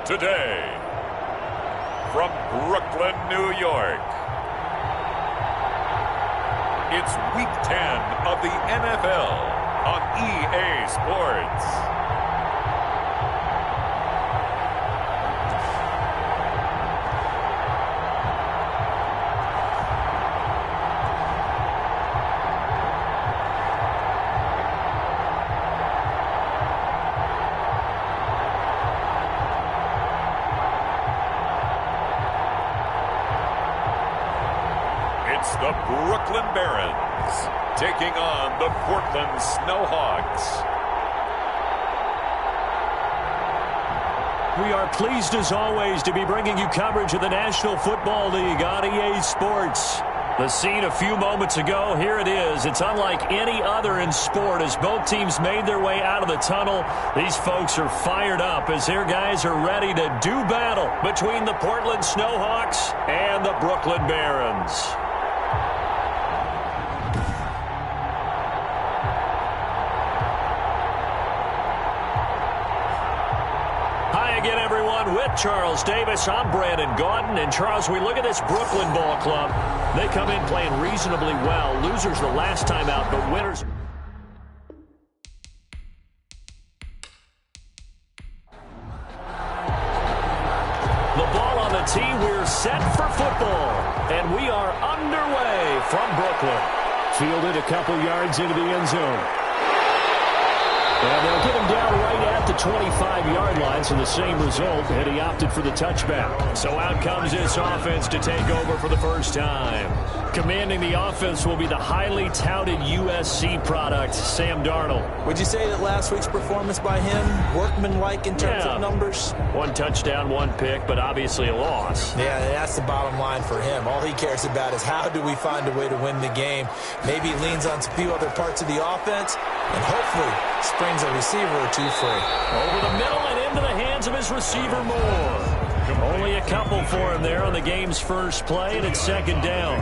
Today, from Brooklyn, New York, it's Week 10 of the NFL on EA Sports. It's the Brooklyn Barons taking on the Portland Snowhawks. We are pleased as always to be bringing you coverage of the National Football League on EA Sports. The scene a few moments ago, here it is. It's unlike any other in sport as both teams made their way out of the tunnel. These folks are fired up as their guys are ready to do battle between the Portland Snowhawks and the Brooklyn Barons. Again, everyone, with Charles Davis, I'm Brandon Gaudin. And, Charles, we look at this Brooklyn Ball Club. They come in playing reasonably well. Losers the last time out, but winners. The ball on the tee. We're set for football. And we are underway from Brooklyn. Fielded a couple yards into the end zone. And they'll get him down right at the 25-yard line, so the same result, and he opted for the touchback. So out comes this offense to take over for the first time. Commanding the offense will be the highly touted USC product, Sam Darnold. Would you say that last week's performance by him, workmanlike in terms of numbers? One touchdown, one pick, but obviously a loss. Yeah, that's the bottom line for him. All he cares about is how do we find a way to win the game. Maybe he leans on a few other parts of the offense, and hopefully springs a receiver or two free. Over the middle and into the hands of his receiver Moore. Only a couple for him there on the game's first play, and it's second down.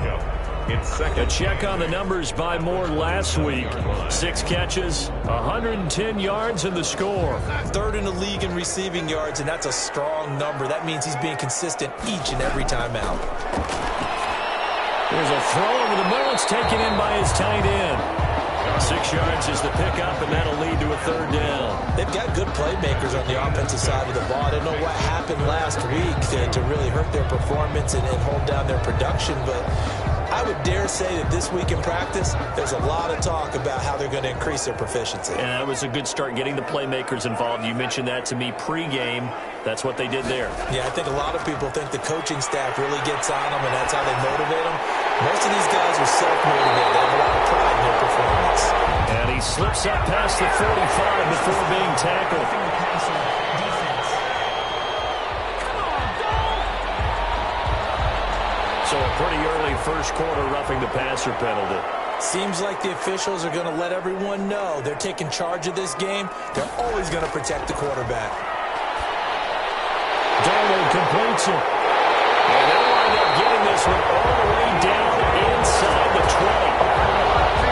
A check on the numbers by Moore last week. 6 catches, 110 yards in the score. Third in the league in receiving yards, and that's a strong number. That means he's being consistent each and every time out. There's a throw over the middle. It's taken in by his tight end. 6 yards is the pickup, and that'll lead to a third down. They've got good playmakers on the offensive side of the ball. I don't know what happened last week to really hurt their performance and hold down their production, but I would dare say that this week in practice, there's a lot of talk about how they're going to increase their proficiency. And that was a good start getting the playmakers involved. You mentioned that to me pregame. That's what they did there. Yeah, I think a lot of people think the coaching staff really gets on them, and that's how they motivate them. Most of these guys are self-motivated. They have a lot of pride in their performance. And he slips up past the 45 before being tackled. So a pretty early first quarter roughing the passer penalty. Seems like the officials are going to let everyone know they're taking charge of this game. They're always going to protect the quarterback. Darnold completes it. And they'll wind up getting this one all the way down inside the 20.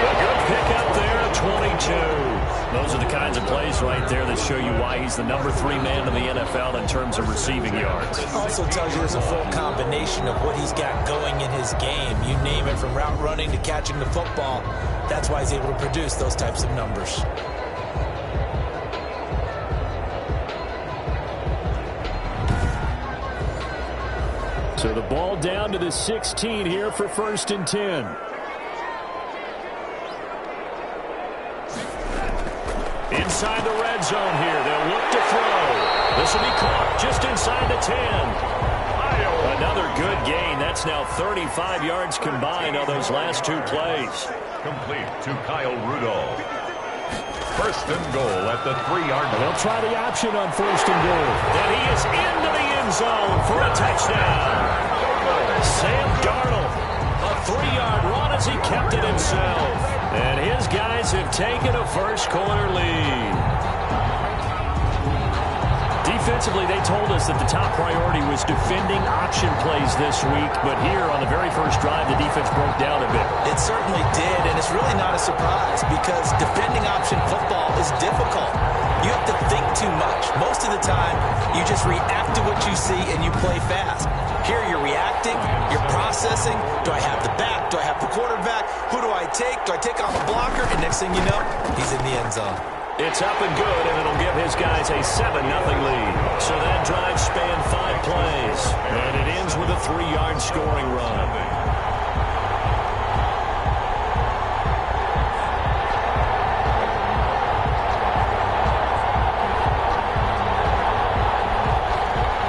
A good pickup there at 22. Those are the kinds of plays right there that show you why he's the number 3 man in the NFL in terms of receiving yards. It also tells you there's a full combination of what he's got going in his game. You name it, from route running to catching the football. That's why he's able to produce those types of numbers. So the ball down to the 16 here for 1st and 10. Inside the red zone here. They'll look to throw. This will be caught just inside the 10. Another good gain. That's now 35 yards combined on those last 2 plays. Complete to Kyle Rudolph. 1st and goal at the 3-yard line. They'll try the option on 1st and goal. And he is into the end zone for a touchdown. Sam Darnold, a 3-yard run as he kept it himself. And his guys have taken a first quarter lead. Defensively, they told us that the top priority was defending option plays this week, but here on the very first drive, the defense broke down a bit. It certainly did, and it's really not a surprise because defending option football is difficult. you have to think too much. Most of the time, you just react to what you see and you play fast. Here you're reacting, you're processing. Do I have the back? Do I have the quarterback? Who do I take? Do I take on the blocker? And next thing you know, he's in the end zone. It's up and good, and it'll give his guys a 7-0 lead. So that drive spanned 5 plays, and it ends with a 3-yard scoring run.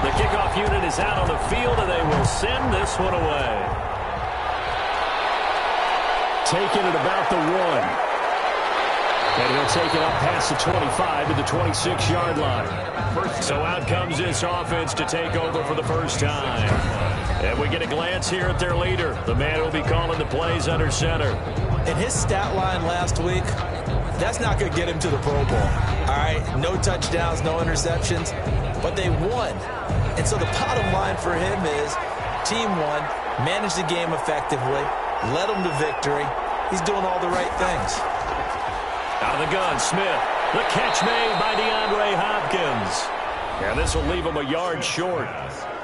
The kickoff unit is out on the field, and they will send this one away. Taking it about the 1. And he'll take it up past the 25 to the 26-yard line. So out comes this offense to take over for the first time. And we get a glance here at their leader, the man who will be calling the plays under center. In his stat line last week, that's not going to get him to the Pro Bowl. All right, no touchdowns, no interceptions, but they won. And so the bottom line for him is team won, managed the game effectively, led them to victory. He's doing all the right things. Out of the gun, Smith. The catch made by DeAndre Hopkins. And this will leave him a yard short.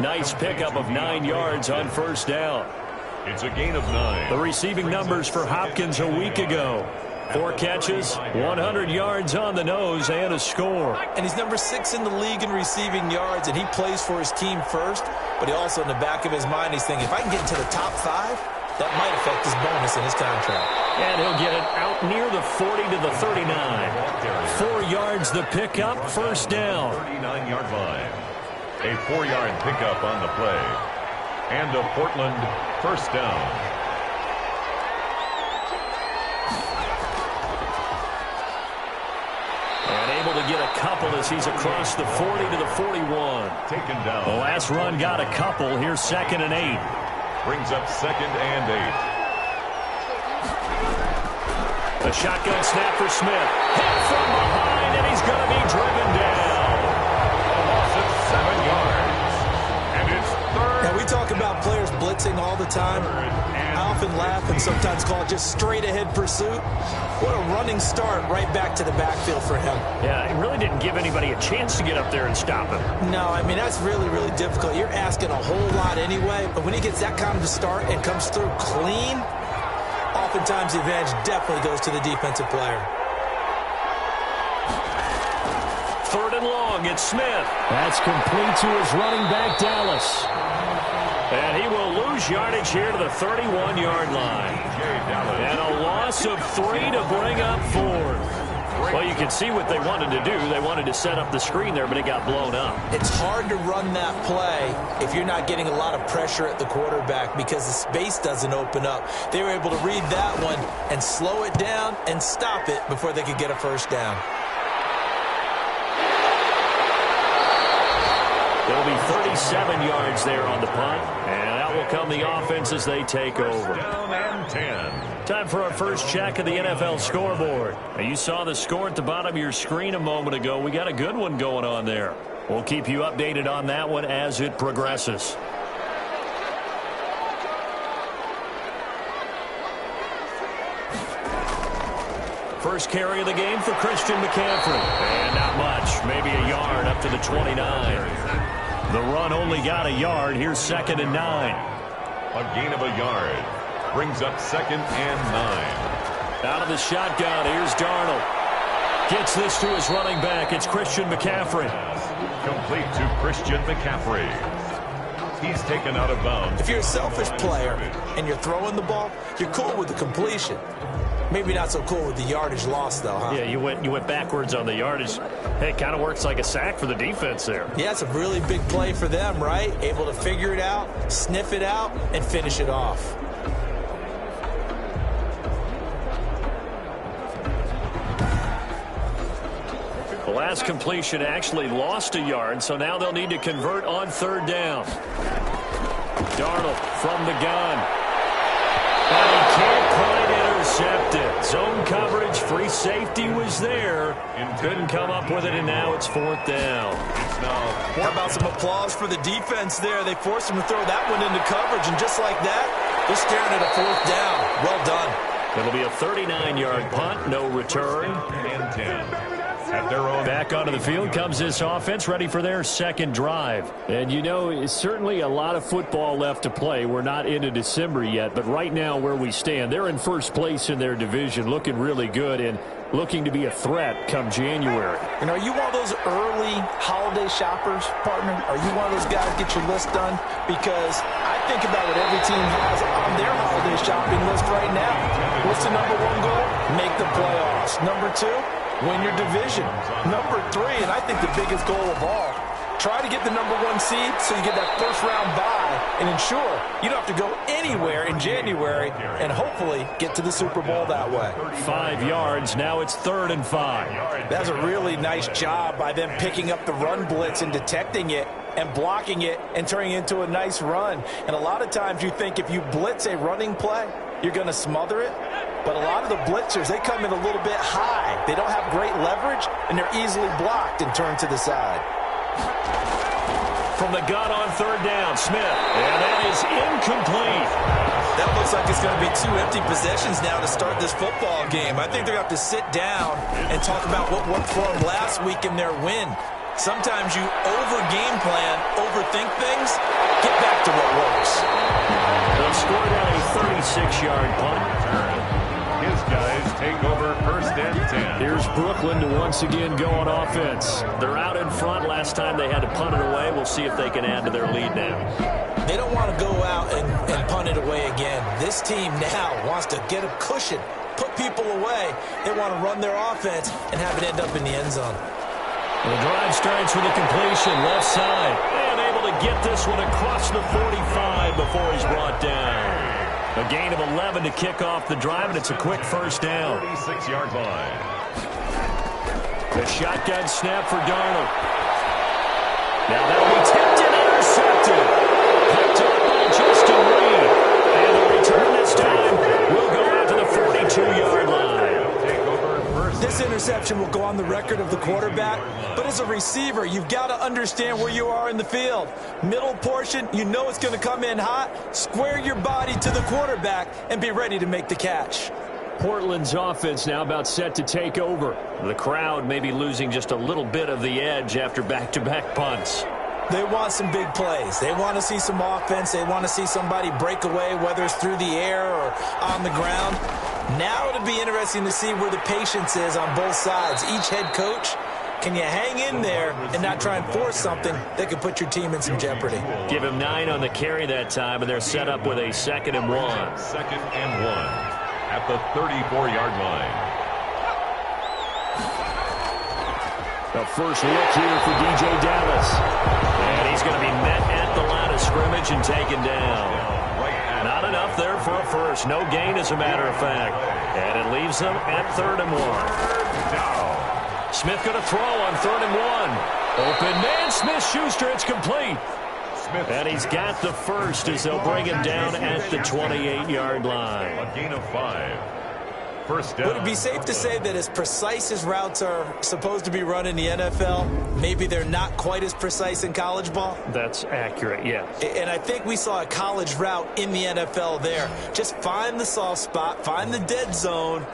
Nice pickup of 9 yards on first down. It's a gain of 9. The receiving numbers for Hopkins a week ago. 4 catches, 100 yards on the nose, and a score. And he's number 6 in the league in receiving yards, and he plays for his team first. But he also, in the back of his mind, he's thinking, if I can get into the top 5, that might affect his bonus in his contract. And he'll get it out near the 40 to the 39. 4 yards the pickup, first down. 39-yard line. A 4-yard pickup on the play. And a Portland first down. And able to get a couple as he's across the 40 to the 41. Taken down. The last run got a couple. Here's 2nd and 8. Brings up 2nd and 8. A shotgun snap for Smith. Hit from behind, and he's going to be driven down. A loss of 7 yards. And it's 3rd. Now, we talk about players blitzing all the time. I often laugh and sometimes call it just straight-ahead pursuit. What a running start right back to the backfield for him. Yeah, it really didn't give anybody a chance to get up there and stop him. No, I mean, that's really, really difficult. You're asking a whole lot anyway, but when he gets that kind of a start and comes through clean, oftentimes the advantage definitely goes to the defensive player. 3rd and long, it's Smith. That's complete to his running back, Dallas. And he will lose yardage here to the 31-yard line. And a loss of 3 to bring up 4th. Well, you can see what they wanted to do. They wanted to set up the screen there, but it got blown up. It's hard to run that play if you're not getting a lot of pressure at the quarterback because the space doesn't open up. They were able to read that one and slow it down and stop it before they could get a first down. There'll be 37 yards there on the punt, and out will come the offense as they take over. Down and 10. Time for our first check of the NFL scoreboard. Now, you saw the score at the bottom of your screen a moment ago. We got a good one going on there. We'll keep you updated on that one as it progresses. First carry of the game for Christian McCaffrey. And not much, maybe a yard up to the 29. The run only got a yard. Here's 2nd and 9. A gain of a yard. Brings up 2nd and 9. Out of the shotgun, here's Darnold. Gets this to his running back. It's Christian McCaffrey. Complete to Christian McCaffrey. He's taken out of bounds. If you're a selfish player and you're throwing the ball, you're cool with the completion. Maybe not so cool with the yardage loss, though, huh? Yeah, you went backwards on the yardage. Hey, it kind of works like a sack for the defense there. Yeah, it's a really big play for them, right? Able to figure it out, sniff it out, and finish it off. The last completion actually lost a yard, so now they'll need to convert on 3rd down. Darnold from the gun. And he can't quite intercept it. Zone coverage, free safety was there. Couldn't come up with it, and now it's 4th down. How about some applause for the defense there? They forced him to throw that one into coverage, and just like that, they're staring at a 4th down. Well done. It'll be a 39-yard punt, no return. And 10. at their own. Back onto the field comes this offense, ready for their second drive. And you know, it's certainly a lot of football left to play. We're not into December yet, but right now where we stand, they're in first place in their division, looking really good and looking to be a threat come January. And are you one of those early holiday shoppers, partner? Are you one of those guys get your list done? Because I think about what every team has on their holiday shopping list right now. What's the number one goal? Make the playoffs. Number two, win your division. Number three, and I think the biggest goal of all, try to get the number one seed so you get that first round bye and ensure you don't have to go anywhere in January and hopefully get to the Super Bowl that way. 5 yards. Now it's 3rd and 5. That's a really nice job by them picking up the run blitz and detecting it and blocking it and turning it into a nice run. And a lot of times you think if you blitz a running play, you're going to smother it. But a lot of the blitzers, they come in a little bit high. They don't have great leverage, and they're easily blocked and turned to the side. From the gun on 3rd down, Smith. And that is incomplete. That looks like it's going to be 2 empty possessions now to start this football game. I think they're going to have to sit down and talk about what worked for them last week in their win. Sometimes you over-game plan, overthink things, get back to what works. They'll score down a 36-yard punt. His guys take over 1st and 10. Here's Brooklyn to once again go on offense. They're out in front. Last time they had to punt it away. We'll see if they can add to their lead now. They don't want to go out and punt it away again. This team now wants to get a cushion, put people away. They want to run their offense and have it end up in the end zone. The drive starts with a completion, left side. And able to get this one across the 45 before he's brought down. A gain of 11 to kick off the drive, and it's a quick first down. 36-yard line. The shotgun snap for Darnold. Now that'll be tipped and intercepted. Picked up by Justin Reed. And the return this time will go out to the 42-yard line. This interception will go on the record of the quarterback, but as a receiver, you've got to understand where you are in the field. Middle portion, you know it's going to come in hot. Square your body to the quarterback and be ready to make the catch. Portland's offense now about set to take over. The crowd may be losing just a little bit of the edge after back-to-back punts. They want some big plays. They want to see some offense. They want to see somebody break away, whether it's through the air or on the ground. Now it'll be interesting to see where the patience is on both sides. Each head coach, can you hang in there and not try and force something that could put your team in some jeopardy? Give him 9 on the carry that time, and they're set up with a 2nd and 1. 2nd and 1 at the 34-yard line. The first look here for DJ Dallas. And he's going to be met at the line of scrimmage and taken down. Not enough there for a first. No gain, as a matter of fact. And it leaves them at 3rd and 1. Smith going to throw on 3rd and 1. Open man, Smith-Schuster, it's complete. And he's got the first as they'll bring him down at the 28-yard line. A gain of 5. First down. Would it be safe to say that as precise as routes are supposed to be run in the NFL, maybe they're not quite as precise in college ball? That's accurate, yeah. And I think we saw a college route in the NFL there. Just find the soft spot, find the dead zone,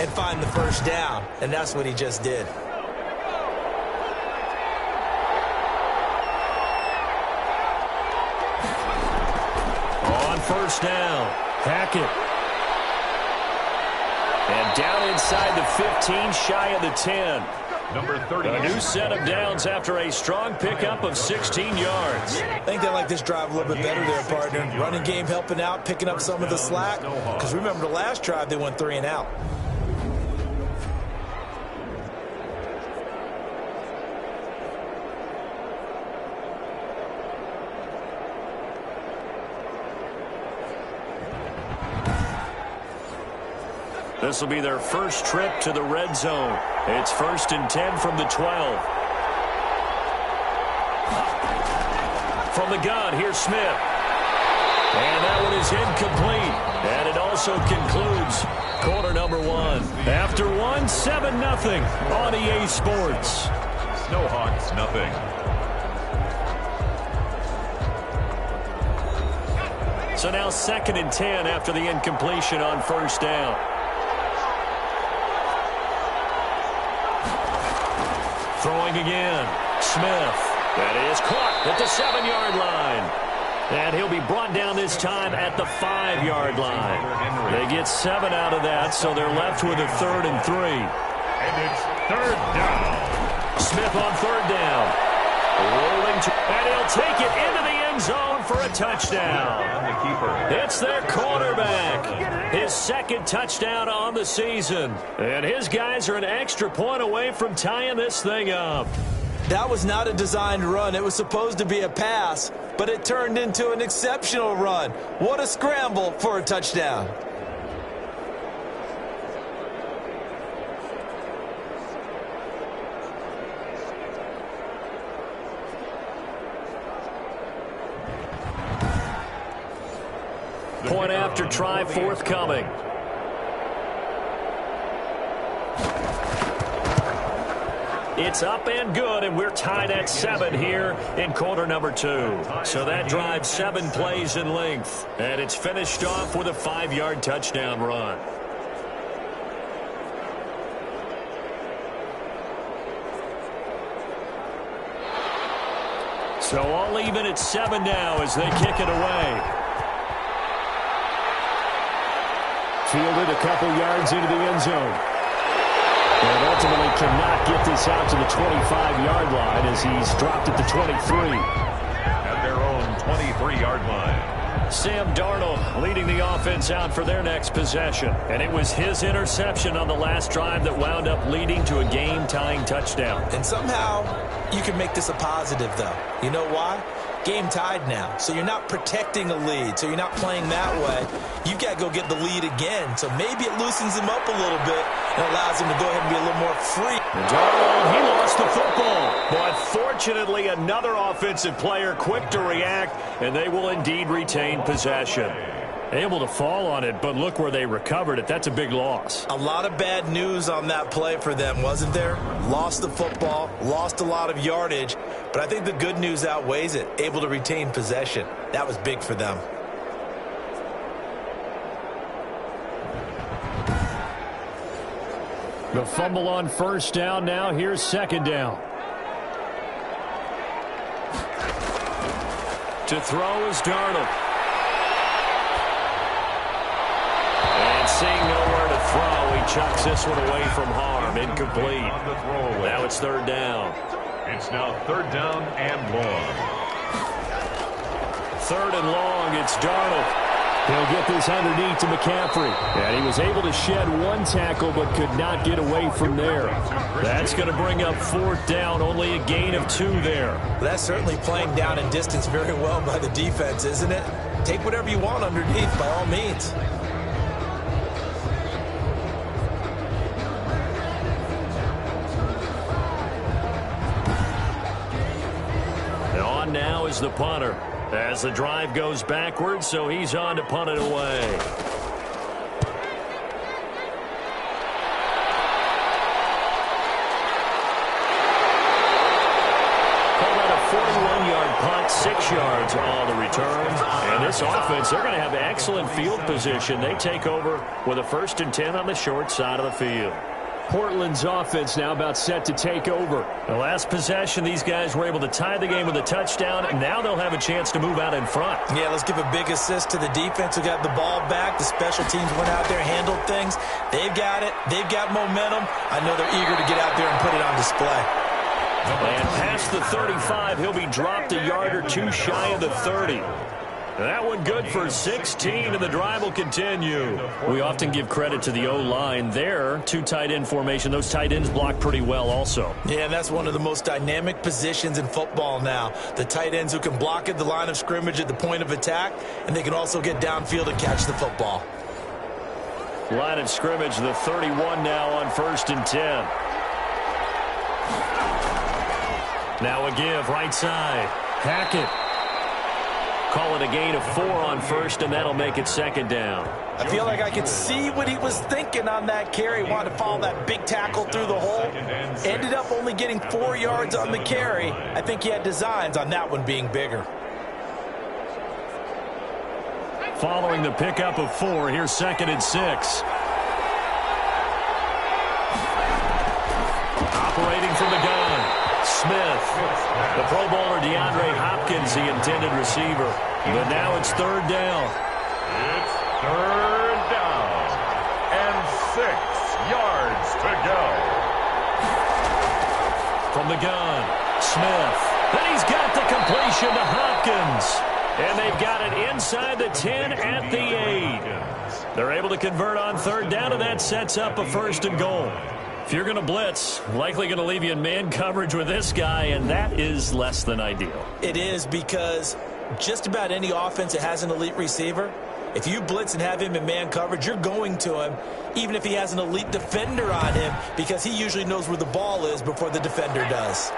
and find the first down. And that's what he just did. On first down, Hackett. And down inside the 15, shy of the 10. Number 30. A new set of downs after a strong pickup of 16 yards. I think they like this drive a little bit better there, partner. Running game helping out, picking up some of the slack. Because remember the last drive, they went 3 and out. This will be their first trip to the red zone. It's 1st and 10 from the 12. From the gun, here's Smith. And that one is incomplete. And it also concludes quarter number 1. After 1, 7-0 on EA Sports. Snowhawks, nothing. So now 2nd and 10 after the incompletion on first down. throwing again. Smith. That is caught at the 7-yard line. And he'll be brought down this time at the 5-yard line. They get 7 out of that, so they're left with a 3rd and 3. And it's 3rd down. Smith on 3rd down. Rolling to, and he'll take it into the end zone for a touchdown. It's their quarterback. His 2nd touchdown on the season. And his guys are an extra point away from tying this thing up. That was not a designed run. It was supposed to be a pass, but it turned into an exceptional run. What a scramble for a touchdown. Point after try forthcoming. It's up and good, and we're tied at 7 here in quarter number 2. So that drive 7 plays in length, and it's finished off with a 5-yard touchdown run. So all even at 7 now as they kick it away. Fielded a couple yards into the end zone. And ultimately cannot get this out to the 25-yard line as he's dropped at the 23. At their own 23-yard line. Sam Darnold leading the offense out for their next possession. And it was his interception on the last drive that wound up leading to a game-tying touchdown. And somehow you can make this a positive, though. You know why? Game tied now, so you're not protecting a lead, so you're not playing that way. You've got to go get the lead again, so maybe it loosens him up a little bit and allows him to go ahead and be a little more free. Darnold, he lost the football, but fortunately another offensive player quick to react, and they will indeed retain possession. Able to fall on it, but look where they recovered it. That's a big loss. A lot of bad news on that play for them, wasn't there? Lost the football, lost a lot of yardage, but I think the good news outweighs it. Able to retain possession. That was big for them. The fumble on 1st down now. Here's 2nd down. To throw is Darnold. And seeing nowhere to throw, he chucks this one away from harm. Incomplete. Now it's 3rd down. It's now 3rd down and long. 3rd and long, it's Darnold. He'll get this underneath to McCaffrey. And he was able to shed 1 tackle but could not get away from there. That's going to bring up 4th down, only a gain of 2 there. That's certainly playing down and distance very well by the defense, isn't it? Take whatever you want underneath by all means. On now is the punter as the drive goes backwards, so he's on to punt it away. Call that a 41-yard punt, 6 yards on the return. And this offense, they're going to have excellent field position. They take over with a 1st and 10 on the short side of the field. Portland's offense now about set to take over. The last possession, these guys were able to tie the game with a touchdown, and now they'll have a chance to move out in front. Yeah, let's give a big assist to the defense who got the ball back. The special teams went out there, handled things. They've got it. They've got momentum. I know they're eager to get out there and put it on display. And past the 35, he'll be dropped a yard or 2 shy of the 30. That one good for 16, and the drive will continue. We often give credit to the O-line there. 2 tight end formation. Those tight ends block pretty well also. Yeah, and that's one of the most dynamic positions in football now. The tight ends who can block at the line of scrimmage at the point of attack, and they can also get downfield and catch the football. Line of scrimmage, the 31 now on 1st and 10. Now a give, right side. Hackett. Call it a gain of 4 on 1st, and that'll make it 2nd down. I feel like I could see what he was thinking on that carry. Wanted to follow that big tackle through the hole. Ended up only getting 4 yards on the carry. I think he had designs on that one being bigger. Following the pickup of 4, here's 2nd and 6. Operating from the gun. Smith. The Pro Bowler DeAndre Hopkins, the intended receiver. But now it's third down. It's third down. And 6 yards to go. From the gun, Smith. Then he's got the completion to Hopkins. And they've got it inside the 10 at the 8. They're able to convert on third down, and that sets up a first and goal. If you're going to blitz, likely going to leave you in man coverage with this guy, and that is less than ideal. It is, because just about any offense that has an elite receiver, if you blitz and have him in man coverage, you're going to him, even if he has an elite defender on him, because he usually knows where the ball is before the defender does.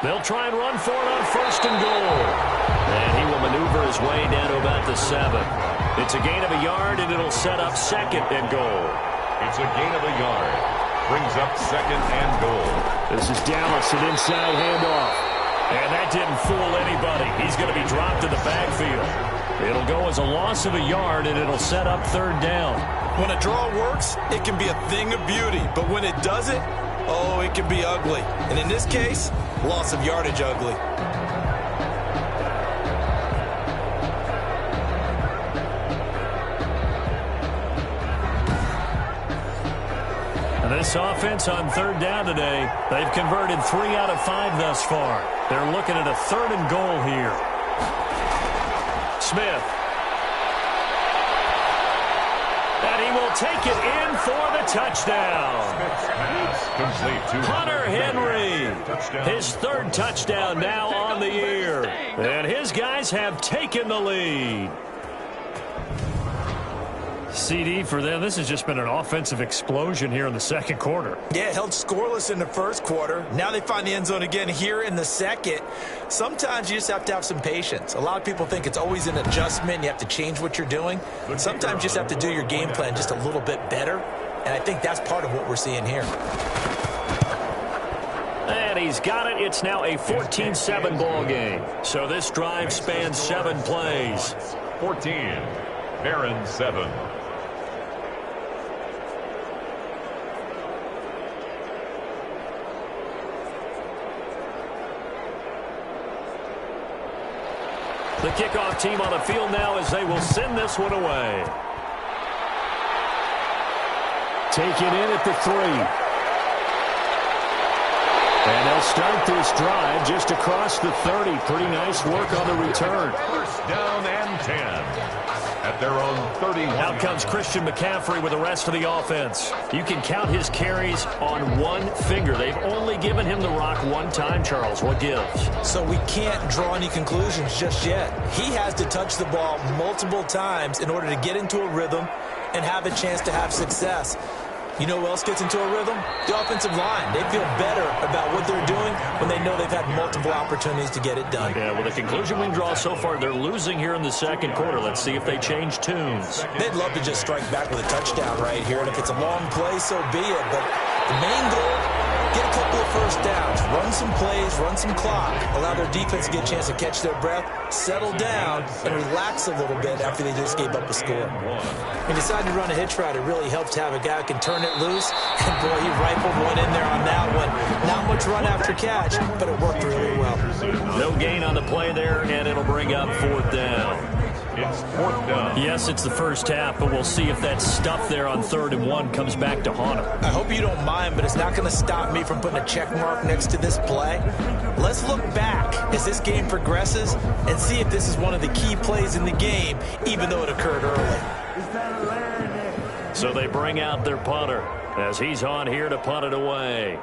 They'll try and run for it on first and goal. And he will maneuver his way down to about the 7. It's a gain of a yard, and it'll set up second and goal. It's a gain of a yard. Brings up second and goal. This is Dallas, an inside handoff. And that didn't fool anybody. He's going to be dropped in the backfield. It'll go as a loss of a yard, and it'll set up third down. When a draw works, it can be a thing of beauty. But when it doesn't, oh, it can be ugly. And in this case, loss of yardage ugly. And this offense on third down today, they've converted 3 out of 5 thus far. They're looking at a third and goal here. Smith. And he will take it in for the touchdown. Hunter Henry, his third touchdown now on the year. And his guys have taken the lead. CD for them. This has just been an offensive explosion here in the second quarter. Yeah, held scoreless in the first quarter. Now they find the end zone again here in the second. Sometimes you just have to have some patience. A lot of people think it's always an adjustment. You have to change what you're doing. Sometimes you just have to do your game plan just a little bit better. And I think that's part of what we're seeing here. And he's got it. It's now a 14-7 ball game. So this drive spans 7 plays. 14, Barron 7. The kickoff team on the field now as they will send this one away. Take it in at the 3. And they'll start this drive just across the 30. Pretty nice work on the return. First down and 10. At their own 31. Out comes Christian McCaffrey with the rest of the offense. You can count his carries on one finger. They've only given him the rock one time, Charles. What gives? So we can't draw any conclusions just yet. He has to touch the ball multiple times in order to get into a rhythm and have a chance to have success. You know who else gets into a rhythm? The offensive line. They feel better about what they're doing when they know they've had multiple opportunities to get it done. Yeah, well, the conclusion we can draw so far, they're losing here in the second quarter. Let's see if they change tunes. They'd love to just strike back with a touchdown right here, and if it's a long play, so be it. But the main goal, get a couple of first downs, run some plays, run some clock, allow their defense to get a chance to catch their breath, settle down, and relax a little bit after they just gave up a score. When you decide to run a hitch route, it really helps to have a guy who can turn it loose. And, boy, he rifled one in there on that one. Not much run after catch, but it worked really well. No gain on the play there, and it'll bring up fourth down. It's fourth down. Yes, it's the first half, but we'll see if that stuff there on 3rd and 1 comes back to haunt him. I hope you don't mind, but it's not going to stop me from putting a check mark next to this play. Let's look back as this game progresses and see if this is one of the key plays in the game, even though it occurred early. So they bring out their punter as he's on here to punt it away.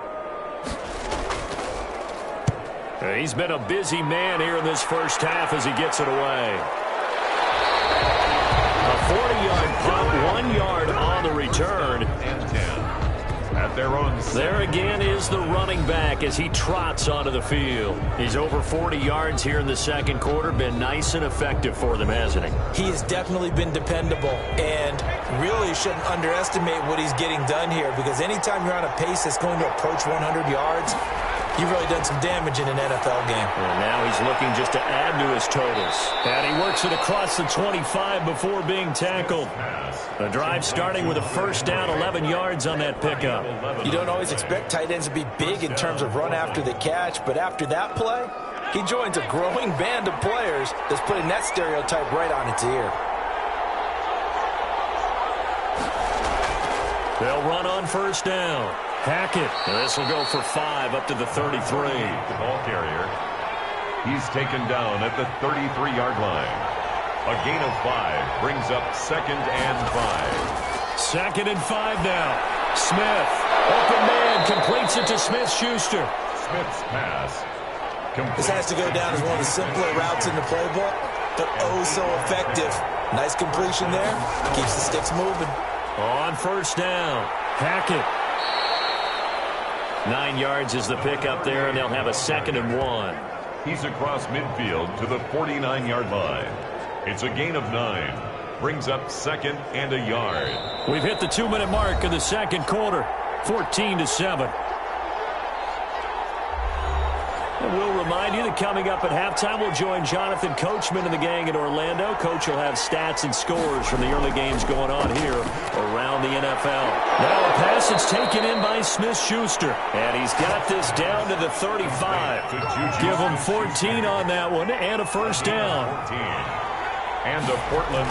He's been a busy man here in this first half as he gets it away. A 40-yard punt, 1 yard on the return. And 10. At their own. There again is the running back as he trots onto the field. He's over 40 yards here in the second quarter. Been nice and effective for them, hasn't he? He has definitely been dependable, and really shouldn't underestimate what he's getting done here, because anytime you're on a pace that's going to approach 100 yards, you've really done some damage in an NFL game. And now he's looking just to add to his totals. And he works it across the 25 before being tackled. The drive starting with a first down, 11 yards on that pickup. You don't always expect tight ends to be big in terms of run after the catch, but after that play, he joins a growing band of players that's putting that stereotype right on its ear. They'll run on first down. Hackett. This will go for 5 up to the 33. The ball carrier. He's taken down at the 33-yard line. A gain of 5 brings up 2nd and 5. 2nd and 5 now. Smith. Open man. Completes it to Smith-Schuster. Smith's pass. This has to go down as one of the simpler routes in the playbook, but oh so effective. Nice completion there. Keeps the sticks moving. On first down, Hackett. 9 yards is the pickup there, and they'll have a 2nd and 1. He's across midfield to the 49-yard line. It's a gain of 9. Brings up 2nd and a yard. We've hit the 2-minute mark in the second quarter, 14-7. And we'll remind you that coming up at halftime, we'll join Jonathan Coachman and the gang in Orlando. Coach will have stats and scores from the early games going on here around the NFL. Now a pass that's taken in by Smith-Schuster. And he's got this down to the 35. Give him 14 on that one and a first down. And a Portland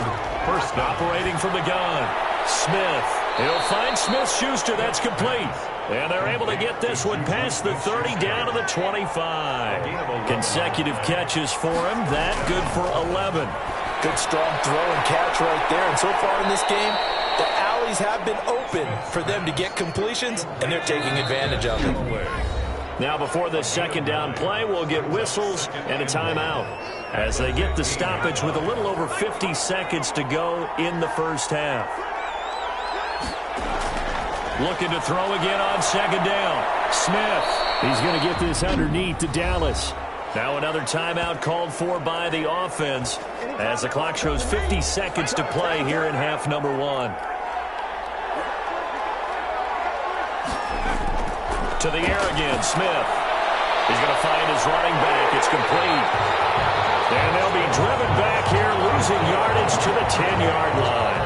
first down. Operating from the gun. Smith. He'll find Smith-Schuster. That's complete. And they're able to get this one past the 30 down to the 25. Consecutive catches for him. That good for 11. Good strong throw and catch right there. And so far in this game, the alleys have been open for them to get completions, and they're taking advantage of it. Now before this second down play, we'll get whistles and a timeout as they get the stoppage with a little over 50 seconds to go in the first half. Looking to throw again on second down. Smith. He's going to get this underneath to Dallas. Now another timeout called for by the offense as the clock shows 50 seconds to play here in half number 1. To the air again, Smith. He's going to find his running back. It's complete. And they'll be driven back here, losing yardage to the 10-yard line.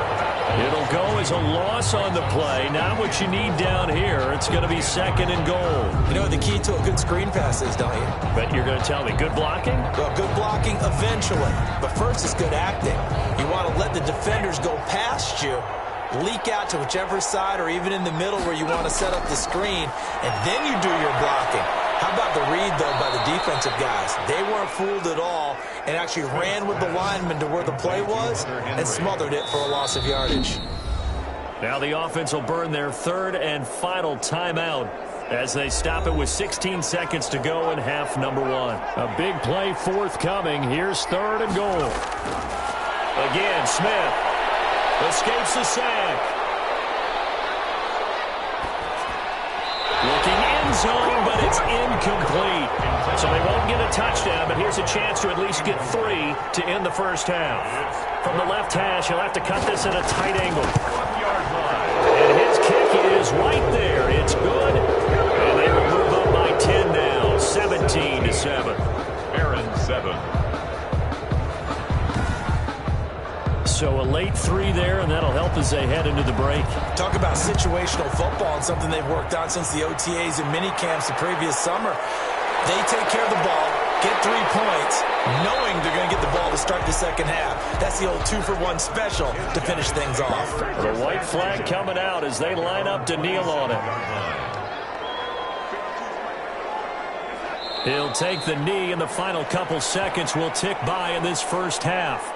It'll go as a loss on the play. Not what you need down here. It's going to be 2nd and goal. You know what the key to a good screen pass is, don't you? But you're going to tell me, good blocking? Well, good blocking eventually. But first is good acting. You want to let the defenders go past you, leak out to whichever side or even in the middle where you want to set up the screen, and then you do your blocking. How about the read, though, by the defensive guys? They weren't fooled at all and actually ran with the lineman to where the play was and smothered it for a loss of yardage. Now the offense will burn their 3rd and final timeout as they stop it with 16 seconds to go in half number 1. A big play forthcoming. Here's 3rd and goal. Again, Smith escapes the sack. Looking end zone, but it's incomplete. So they won't get a touchdown, but here's a chance to at least get 3 to end the first half. From the left hash, he'll have to cut this at a tight angle. And his kick is right there. It's good. And they will move up by 10 now, 17-7. Aaron 7. So a late 3 there, and that'll help as they head into the break. Talk about situational football and something they've worked on since the OTAs and mini camps the previous summer. They take care of the ball, get 3 points, knowing they're going to get the ball to start the second half. That's the old 2-for-1 special to finish things off. The white flag coming out as they line up to kneel on it. He'll take the knee, and the final couple seconds will tick by in this first half.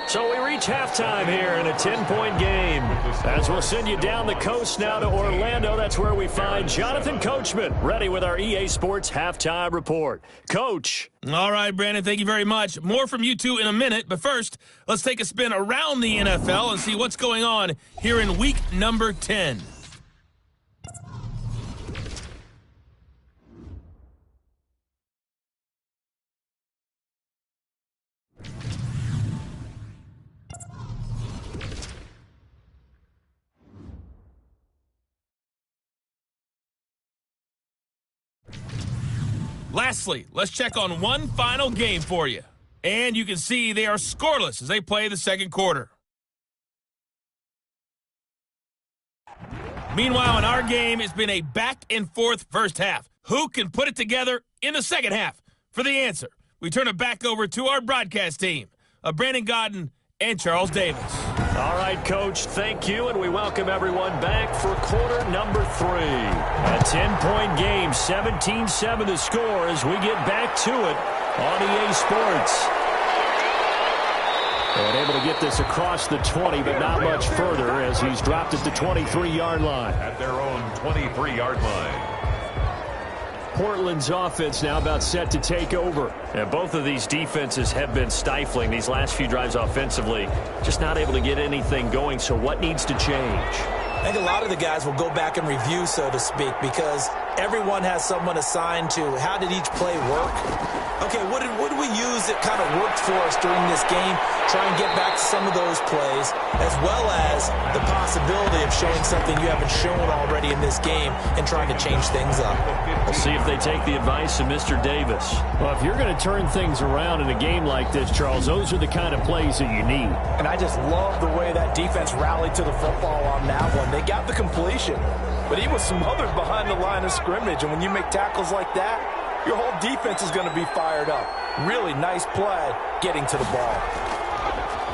So we reach halftime here in a 10-point game. As we'll send you down the coast now to Orlando, that's where we find Jonathan Coachman, ready with our EA Sports Halftime Report. Coach. All right, Brandon, thank you very much. More from you two in a minute, but first, let's take a spin around the NFL and see what's going on here in week number 10. Lastly, let's check on one final game for you. And you can see they are scoreless as they play the second quarter. Meanwhile, in our game, it's been a back-and-forth first half. Who can put it together in the second half? For the answer, we turn it back over to our broadcast team of Brandon Godden and Charles Davis. All right, Coach, thank you, and we welcome everyone back for quarter number 3. A 10-point game, 17-7 the score as we get back to it on EA Sports. And able to get this across the 20, but not much further as he's dropped at the 23-yard line. At their own 23-yard line. Portland's offense now about set to take over. And both of these defenses have been stifling these last few drives offensively. Just not able to get anything going, so what needs to change? I think a lot of the guys will go back and review, so to speak, because everyone has someone assigned to how did each play work. Okay, what did we use that kind of worked for us during this game? Try and get back to some of those plays, as well as the possibility of showing something you haven't shown already in this game and trying to change things up. We'll see if they take the advice of Mr. Davis. Well, if you're going to turn things around in a game like this, Charles, those are the kind of plays that you need. And I just love the way that defense rallied to the football on that one. They got the completion, but he was smothered behind the line of scrimmage. And when you make tackles like that, your whole defense is going to be fired up. Really nice play getting to the ball.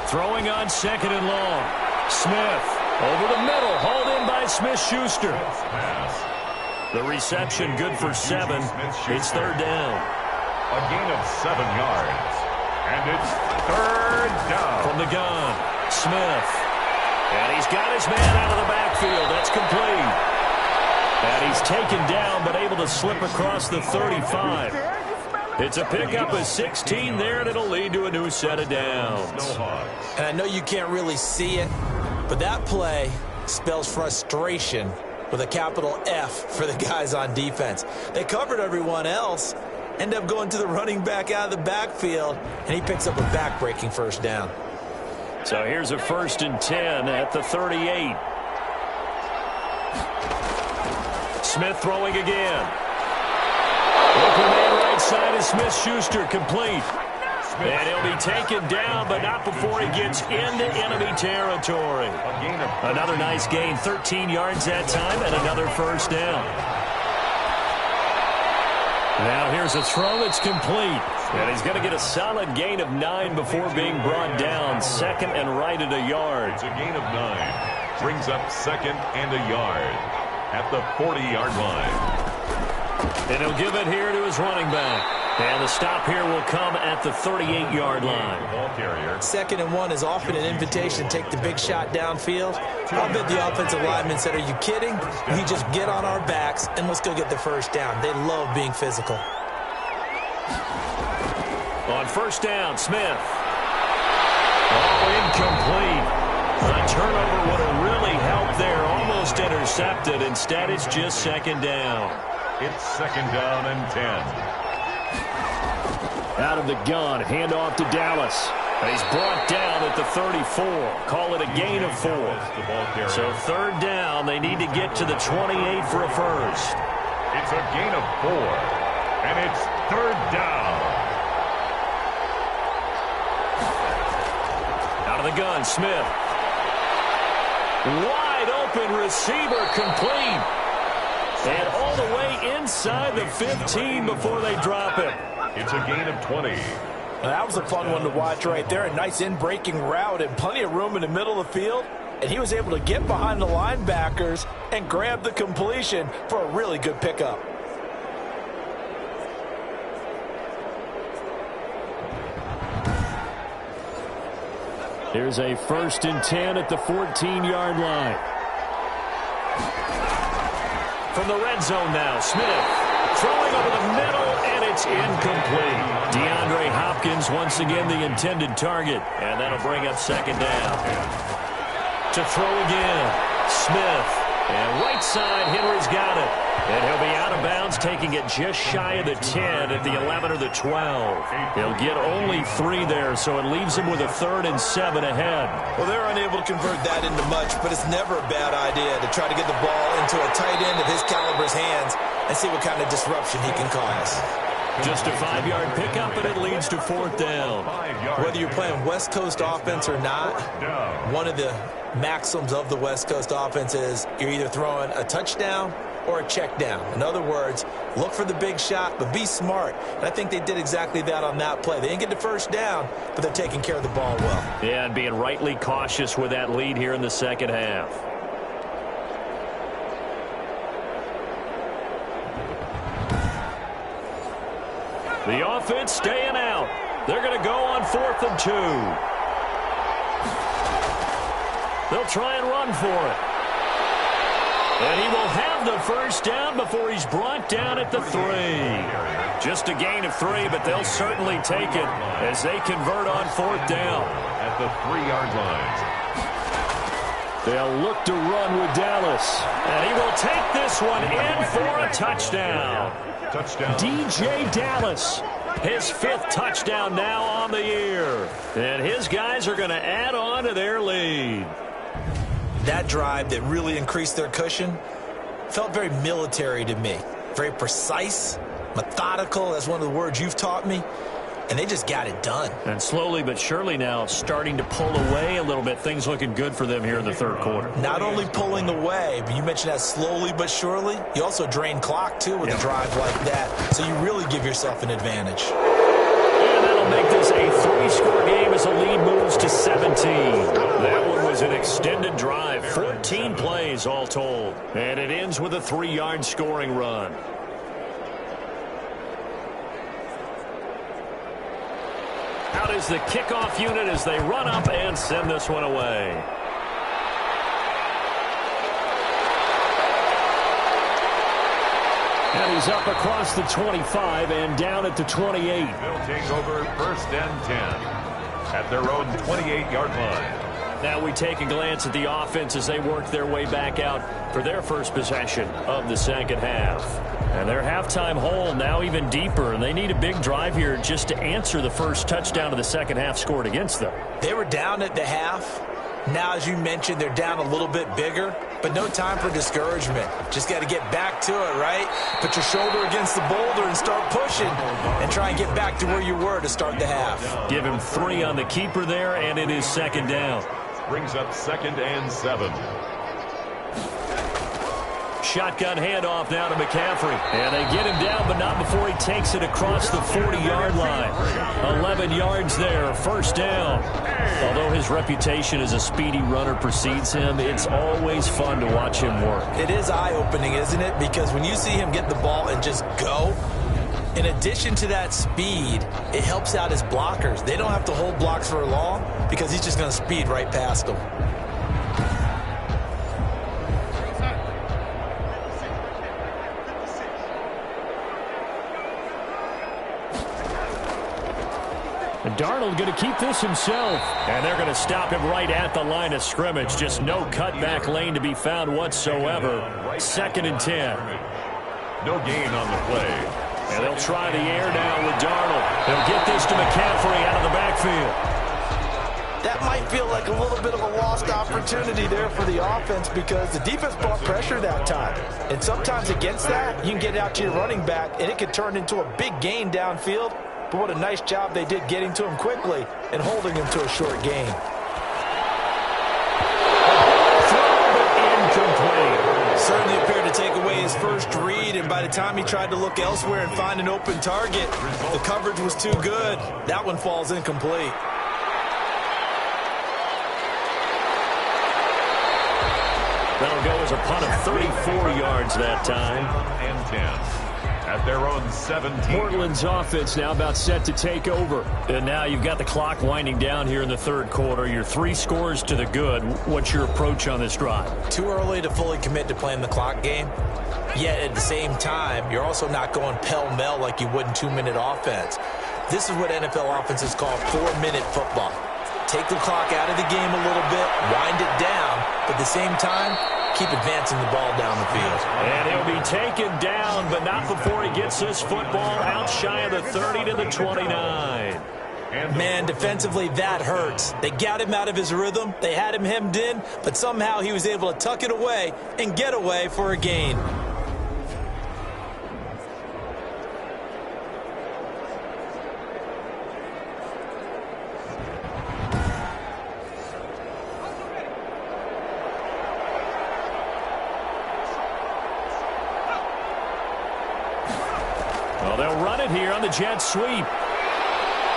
Throwing on second and long. Smith over the middle, hauled in by Smith-Schuster. The reception good for 7. It's third down. A gain of 7 yards. And it's third down. From the gun, Smith. And he's got his man out of the backfield. That's complete. And he's taken down, but able to slip across the 35. It's a pickup of 16 there, and it'll lead to a new set of downs. And I know you can't really see it, but that play spells frustration with a capital F for the guys on defense. They covered everyone else, end up going to the running back out of the backfield, and he picks up a back-breaking first down. So here's a 1st and 10 at the 38. Smith throwing again. Open man right side is Smith-Schuster, complete. And he'll be taken down, but not before he gets into enemy territory. Another nice gain, 13 yards that time, and another first down. Now here's a throw that's complete. And he's going to get a solid gain of 9 before being brought down. Second and right at a yard. It's a gain of 9. Brings up second and a yard at the 40-yard line. And he'll give it here to his running back. And the stop here will come at the 38-yard line. Ball carrier. 2nd and 1 is often an invitation to take the big shot downfield. I'll bet the offensive lineman said, are you kidding? We just get on our backs and let's go get the first down. They love being physical. On first down, Smith. Oh, incomplete. A turnover would have really helped there. Almost intercepted. Instead, it's just second down. It's second down and 10. Out of the gun, handoff to Dallas. And he's brought down at the 34. Call it a gain of 4. So third down, they need to get to the 28 for a first. It's a gain of 4. And it's third down. Out of the gun, Smith. Wide open receiver, complete. And all the way inside the 15 before they drop it. It's a gain of 20. That was a fun one to watch right there. A nice in-breaking route and plenty of room in the middle of the field. And he was able to get behind the linebackers and grab the completion for a really good pickup. Here's a 1st and 10 at the 14-yard line. From the red zone now, Smith throwing over the middle, and it's incomplete. DeAndre Hopkins once again the intended target, and that'll bring up second down. To throw again, Smith, and right side, Henry's got it. And he'll be out of bounds, taking it just shy of the 10 at the 11 or the 12. He'll get only 3 there, so it leaves him with a 3rd and 7 ahead. Well, they're unable to convert that into much, but it's never a bad idea to try to get the ball into a tight end of his caliber's hands and see what kind of disruption he can cause. Just a 5-yard pickup, and it leads to 4th down. Whether you're playing West Coast offense or not, one of the maxims of the West Coast offense is you're either throwing a touchdown or a check down. In other words, look for the big shot, but be smart. And I think they did exactly that on that play. They didn't get the first down, but they're taking care of the ball well. Yeah, and being rightly cautious with that lead here in the second half. The offense staying out. They're going to go on 4th and 2. They'll try and run for it. And he will have the first down before he's brought down at the 3. Just a gain of 3, but they'll certainly take it as they convert on 4th down. At the 3-yard line. They'll look to run with Dallas. And he will take this one in for a touchdown. DJ Dallas, his 5th touchdown now on the year. And his guys are going to add on to their lead. That drive that really increased their cushion felt very military to me. Very precise, methodical. That's one of the words you've taught me. And they just got it done. And slowly but surely now starting to pull away a little bit. Things looking good for them here in the 3rd quarter. Not only pulling away, but you mentioned that slowly but surely. You also drain clock, too, with a drive like that. So you really give yourself an advantage. And that'll make this a 3-score game as the lead moves to 17. That one was an extended drive. 14 plays all told. And it ends with a 3-yard scoring run. Out is the kickoff unit as they run up and send this one away. And he's up across the 25 and down at the 28. They'll take over 1st and 10 at their own 28-yard line. Now we take a glance at the offense as they work their way back out for their first possession of the second half. And their halftime hole now even deeper, and they need a big drive here just to answer the first touchdown of the second half scored against them. They were down at the half. Now, as you mentioned, they're down a little bit bigger, but no time for discouragement. Just got to get back to it, right? Put your shoulder against the boulder and start pushing and try and get back to where you were to start the half. Give him 3 on the keeper there, and it is 2nd down. Brings up 2nd and 7. Shotgun handoff now to McCaffrey. And they get him down, but not before he takes it across the 40-yard line. 11 yards there, 1st down. Although his reputation as a speedy runner precedes him, it's always fun to watch him work. It is eye-opening, isn't it? Because when you see him get the ball and just go, in addition to that speed, it helps out his blockers. They don't have to hold blocks for long because he's just going to speed right past them. And Darnold going to keep this himself. And they're going to stop him right at the line of scrimmage. Just no cutback lane to be found whatsoever. 2nd and 10. No gain on the play. And they'll try the air now with Darnold. They'll get this to McCaffrey out of the backfield. That might feel like a little bit of a lost opportunity there for the offense because the defense brought pressure that time. And sometimes against that, you can get out to your running back, and it could turn into a big gain downfield. But what a nice job they did getting to him quickly and holding him to a short gain. Incomplete. Certainly appeared to take away his first read, and by the time he tried to look elsewhere and find an open target, the coverage was too good. That one falls incomplete. That'll go as a punt of 34 yards that time. And 10. At their own 17. Portland's offense now about set to take over. And now you've got the clock winding down here in the 3rd quarter. You're 3 scores to the good. What's your approach on this drive? Too early to fully commit to playing the clock game. Yet at the same time, you're also not going pell-mell like you would in 2-minute offense. This is what NFL offenses call 4-minute football. Take the clock out of the game a little bit, wind it down, but at the same time, keep advancing the ball down the field. And he'll be taken down, but not before he gets this football out shy of the 30 to the 29. Man, defensively, that hurts. They got him out of his rhythm. They had him hemmed in, but somehow he was able to tuck it away and get away for a gain. Well, they'll run it here on the jet sweep.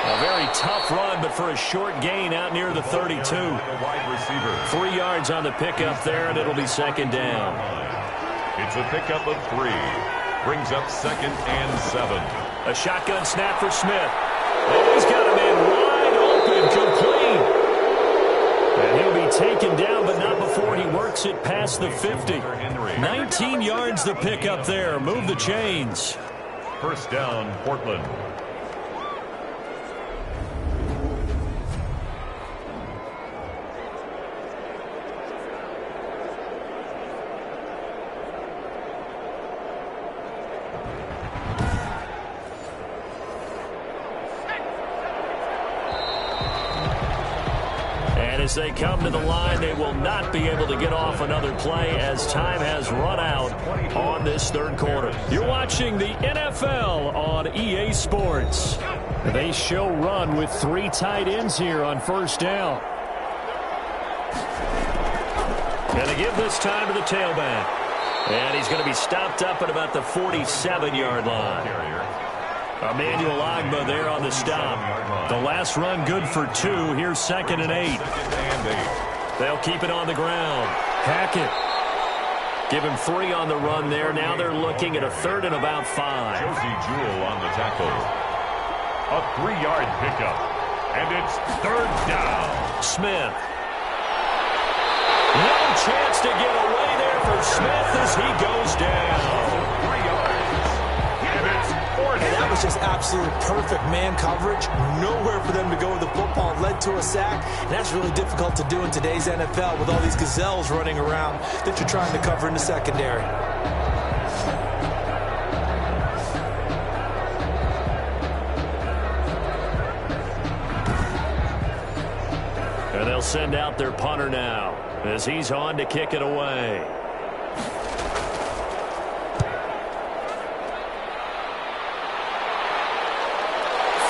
A very tough run, but for a short gain out near the 32. 3 yards on the pickup there, and it'll be second down. It's a pickup of 3. Brings up 2nd and 7. A shotgun snap for Smith. Oh, he's got a man wide open, complete. And he'll be taken down, but not before he works it past the 50. 19 yards the pickup there. Move the chains. First down, Portland. As they come to the line, they will not be able to get off another play as time has run out on this third quarter. You're watching the NFL on EA Sports. They show run with 3 tight ends here on first down. Going to give this time to the tailback. And he's going to be stopped up at about the 47-yard line. Emmanuel Ogbah there on the stop. The last run good for 2. Here's 2nd and 8. They'll keep it on the ground. Hackett. Give him 3 on the run there. Now they're looking at a 3rd and about 5. Josie Jewell on the tackle. A 3-yard pickup. And it's 3rd down. Smith. No chance to get away there for Smith as he goes down. 3 yards. And it's 4th And that was just absolute perfect man coverage. Nowhere for them to go with the football. Led to a sack. And that's really difficult to do in today's NFL with all these gazelles running around that you're trying to cover in the secondary. And they'll send out their punter now as he's on to kick it away.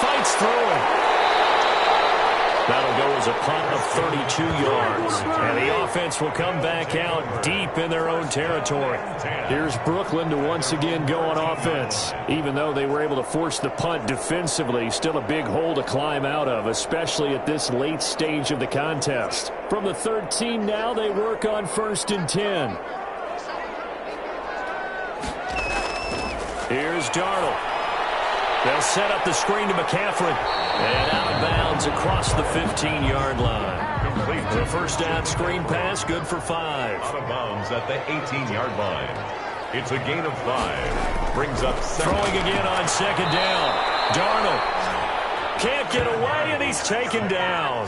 Fights through it. That'll go as a punt of 32 yards. And the offense will come back out deep in their own territory. Here's Brooklyn to once again go on offense. Even though they were able to force the punt defensively, still a big hole to climb out of, especially at this late stage of the contest. From the 13 now, they work on 1st and 10. Here's Darnold. They'll set up the screen to McCaffrey. And out of bounds across the 15-yard line. Complete The first down screen pass, good for 5. Out of bounds at the 18-yard line. It's a gain of 5. Brings up 2nd. Throwing again on 2nd down. Darnold can't get away, and he's taken down.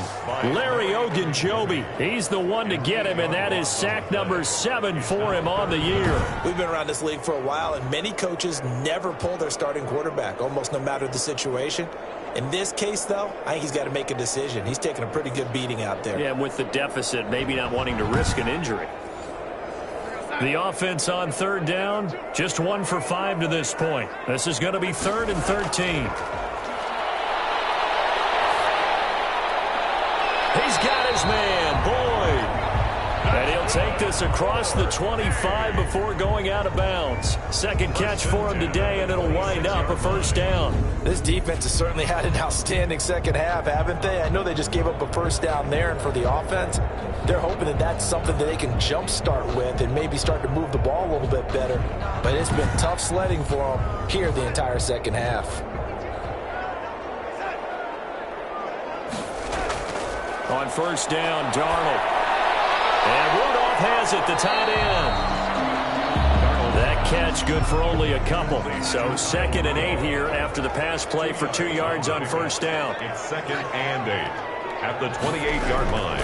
Larry Ogunjobi, he's the one to get him, and that is sack number 7 for him on the year. We've been around this league for a while, and many coaches never pull their starting quarterback, almost no matter the situation. In this case, though, I think he's got to make a decision. He's taking a pretty good beating out there. Yeah, with the deficit, maybe not wanting to risk an injury. The offense on 3rd down, just 1 for 5 to this point. This is going to be 3rd and 13. He's got his man, Boyd. And he'll take this across the 25 before going out of bounds. Second catch for him today, and it'll wind up a 1st down. This defense has certainly had an outstanding second half, haven't they? I know they just gave up a 1st down there, and for the offense, they're hoping that that's something that they can jumpstart with and maybe start to move the ball a little bit better. But it's been tough sledding for them here the entire second half. On 1st down, Darnold. And Rudolph has it, the tight end. That catch good for only a couple. So 2nd and 8 here after the pass play for 2 yards on 1st down. It's 2nd and 8 at the 28-yard line.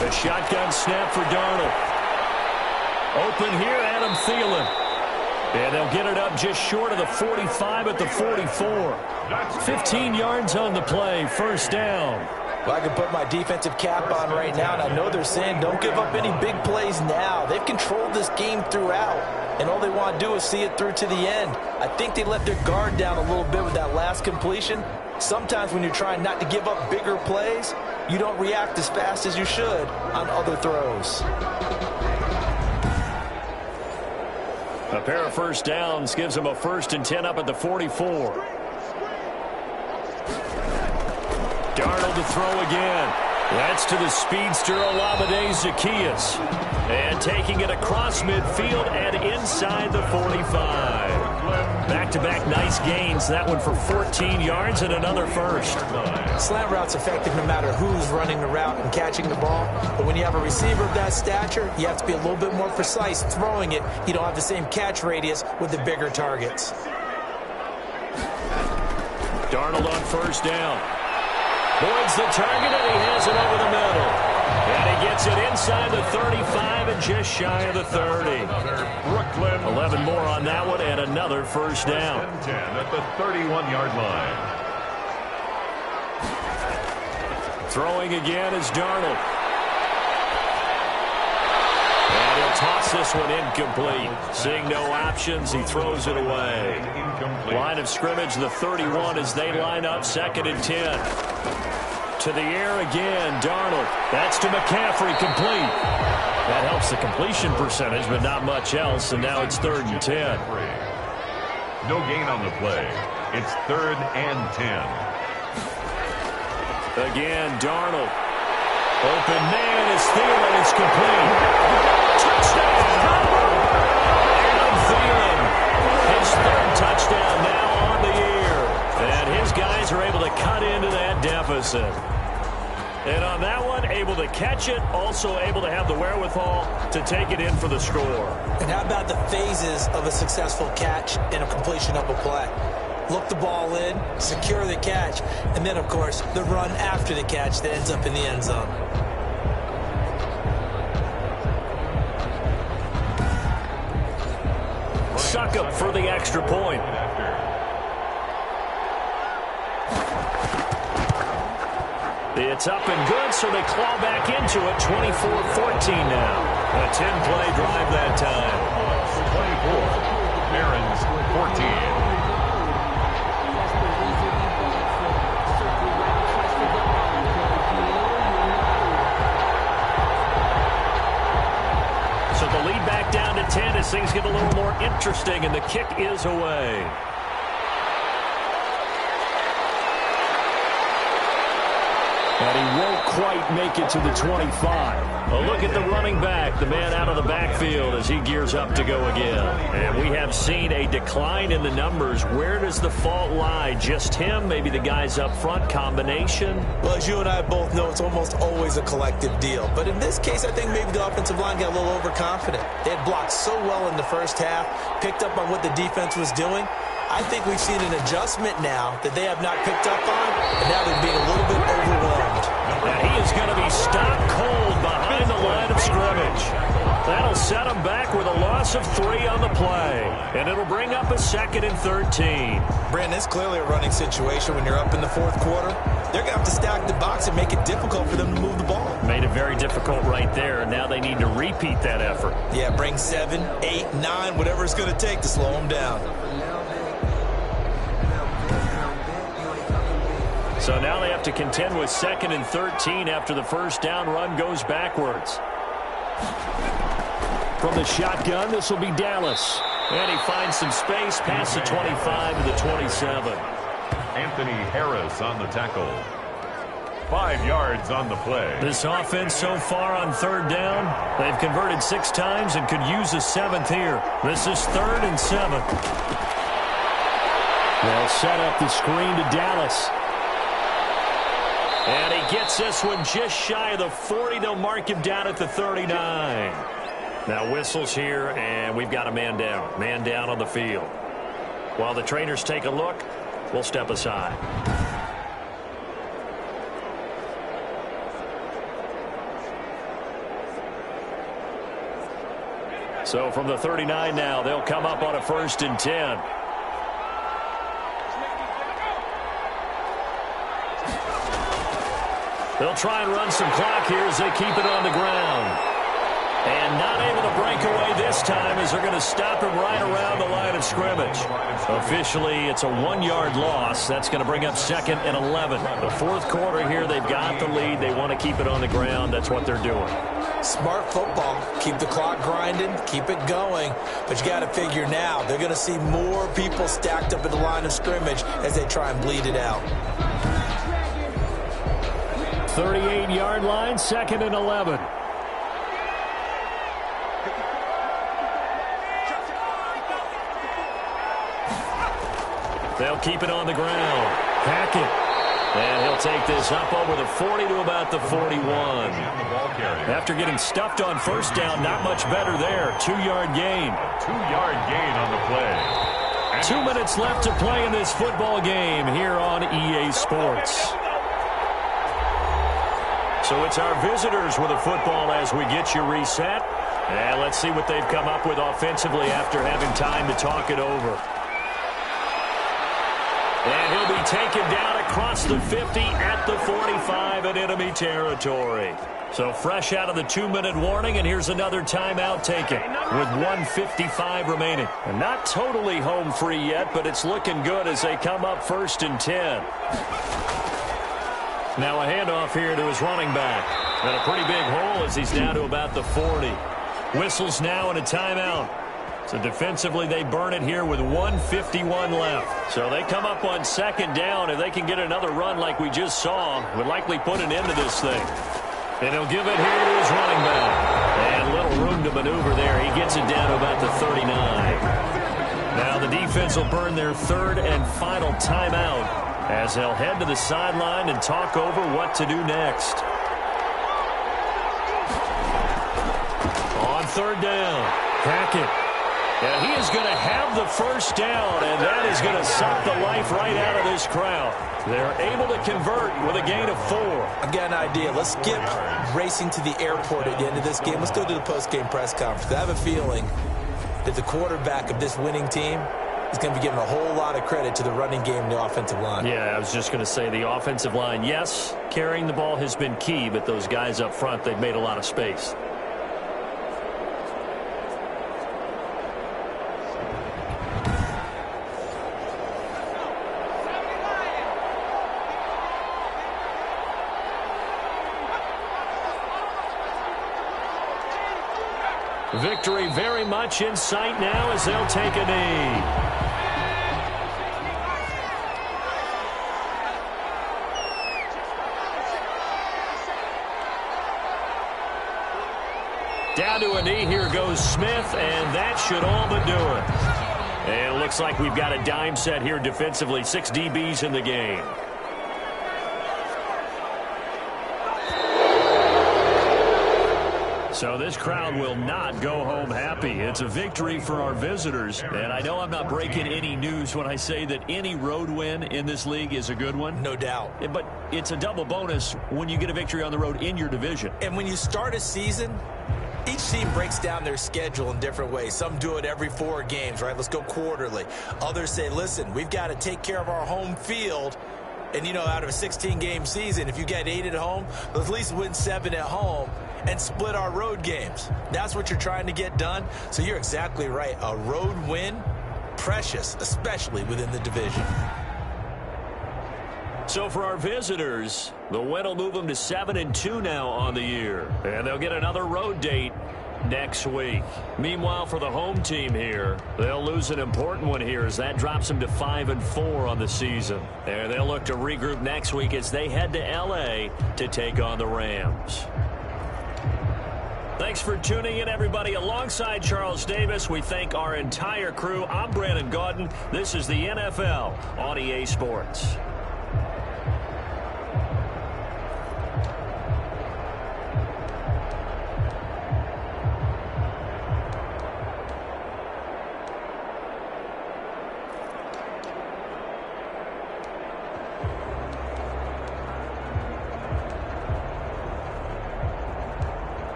The shotgun snap for Darnold. Open here, Adam Thielen. And they'll get it up just short of the 45 at the 44. 15 yards on the play, 1st down. Well, I can put my defensive cap on right now, and I know they're saying don't give up any big plays now. They've controlled this game throughout, and all they want to do is see it through to the end. I think they let their guard down a little bit with that last completion. Sometimes when you're trying not to give up bigger plays, you don't react as fast as you should on other throws. A pair of first downs gives him a 1st and 10 up at the 44. Darnold to throw again. That's to the speedster Olamide Zaccheaus. And taking it across midfield and inside the 45. Back-to-back nice gains. That one for 14 yards and another first. Slant route's effective no matter who's running the route and catching the ball. But when you have a receiver of that stature, you have to be a little bit more precise throwing it. You don't have the same catch radius with the bigger targets. Darnold on first down. Boyd's the target, and he has it over the middle. And he gets it inside the 35 and just shy of the 30. Brooklyn. 11 more on that one and another first down. 10 at the 31-yard line. Throwing again is Darnold. And he'll toss this one incomplete. Seeing no options, he throws it away. Line of scrimmage, the 31 as they line up 2nd and 10. To the air again, Darnold. That's to McCaffrey, complete. That helps the completion percentage, but not much else, and now it's 3rd and 10. No gain on the play. It's 3rd and 10. Again, Darnold. Open man is Thielen. It's complete. Touchdown! And Thielen. His 3rd touchdown now on the year. And his guys are able to cut into that deficit. And on that one, able to catch it, also able to have the wherewithal to take it in for the score. And how about the phases of a successful catch and a completion of a play? Look the ball in, secure the catch, and then, of course, the run after the catch that ends up in the end zone. Succop for the extra point. It's up and good, so they claw back into it. 24-14 now. A 10-play drive that time. 24. Barons 14. So the lead back down to 10 as things get a little more interesting, and the kick is away. And he won't quite make it to the 25. A look at the running back, the man out of the backfield as he gears up to go again. And we have seen a decline in the numbers. Where does the fault lie? Just him? Maybe the guys up front? Combination? Well, as you and I both know, it's almost always a collective deal. But in this case, I think maybe the offensive line got a little overconfident. They had blocked so well in the first half, picked up on what the defense was doing. I think we've seen an adjustment now that they have not picked up on, and now they're being a little bit overwhelmed. And he is going to be stopped cold behind the line of scrimmage. That'll set him back with a loss of 3 on the play. And it'll bring up a 2nd and 13. Brandon, it's clearly a running situation when you're up in the 4th quarter. They're going to have to stack the box and make it difficult for them to move the ball. Made it very difficult right there, and now they need to repeat that effort. Yeah, bring 7, 8, 9, whatever it's going to take to slow them down. So now they have to contend with 2nd and 13 after the first down run goes backwards. From the shotgun, this will be Dallas. And he finds some space past the 25 to the 27. Anthony Harris on the tackle. 5 yards on the play. This offense so far on 3rd down, they've converted 6 times and could use a 7th here. This is 3rd and 7. They'll set up the screen to Dallas. And he gets this one just shy of the 40. They'll mark him down at the 39. Now whistles here, and we've got a man down. Man down on the field. While the trainers take a look, we'll step aside. So from the 39 now, they'll come up on a 1st and 10. They'll try and run some clock here as they keep it on the ground. And not able to break away this time as they're going to stop him right around the line of scrimmage. Officially, it's a 1-yard loss. That's going to bring up 2nd and 11. The 4th quarter here, they've got the lead. They want to keep it on the ground. That's what they're doing. Smart football. Keep the clock grinding, keep it going. But you got to figure now, they're going to see more people stacked up at the line of scrimmage as they try and bleed it out. 38-yard line, 2nd and 11. They'll keep it on the ground. Hackett. And he'll take this up over the 40 to about the 41. After getting stuffed on first down, not much better there. 2-yard gain. 2-yard gain on the play. And 2 minutes left to play in this football game here on EA Sports. So it's our visitors with a football as we get you reset. And let's see what they've come up with offensively after having time to talk it over. And he'll be taken down across the 50 at the 45 in enemy territory. So fresh out of the 2-minute warning, and here's another timeout taken with 1:55 remaining. And not totally home free yet, but it's looking good as they come up 1st and 10. Now a handoff here to his running back. And a pretty big hole as he's down to about the 40. Whistles now and a timeout. So defensively, they burn it here with 1:51 left. So they come up on 2nd down. If they can get another run like we just saw, would likely put an end to this thing. And he'll give it here to his running back. And little room to maneuver there. He gets it down to about the 39. Now the defense will burn their 3rd and final timeout as they'll head to the sideline and talk over what to do next. On 3rd down, Hackett. And he is going to have the first down, and that is going to suck the life right out of this crowd. They're able to convert with a gain of 4. I've got an idea. Let's skip racing to the airport at the end of this game. Let's go to the post-game press conference. I have a feeling that the quarterback of this winning team is going to be giving a whole lot of credit to the running game and the offensive line. Yeah, I was just going to say the offensive line, yes, carrying the ball has been key, but those guys up front, they've made a lot of space. Victory very much in sight now as they'll take a knee. Down to a knee, here goes Smith, and that should all but do it. And it looks like we've got a dime set here defensively, 6 DBs in the game. So this crowd will not go home happy. It's a victory for our visitors. And I know I'm not breaking any news when I say that any road win in this league is a good one. No doubt. But it's a double bonus when you get a victory on the road in your division. And when you start a season, each team breaks down their schedule in different ways. Some do it every 4 games, right? Let's go quarterly. Others say, listen, we've got to take care of our home field. And, you know, out of a 16-game season, if you get 8 at home, let's at least win 7 at home and split our road games. That's what you're trying to get done. So you're exactly right. A road win, precious, especially within the division. So for our visitors, the win will move them to 7-2 now on the year. And they'll get another road date next week. Meanwhile, for the home team here, they'll lose an important one here as that drops them to 5-4 on the season. And they'll look to regroup next week as they head to L.A. to take on the Rams. Thanks for tuning in, everybody. Alongside Charles Davis, we thank our entire crew. I'm Brandon Gaudin. This is the NFL on EA Sports.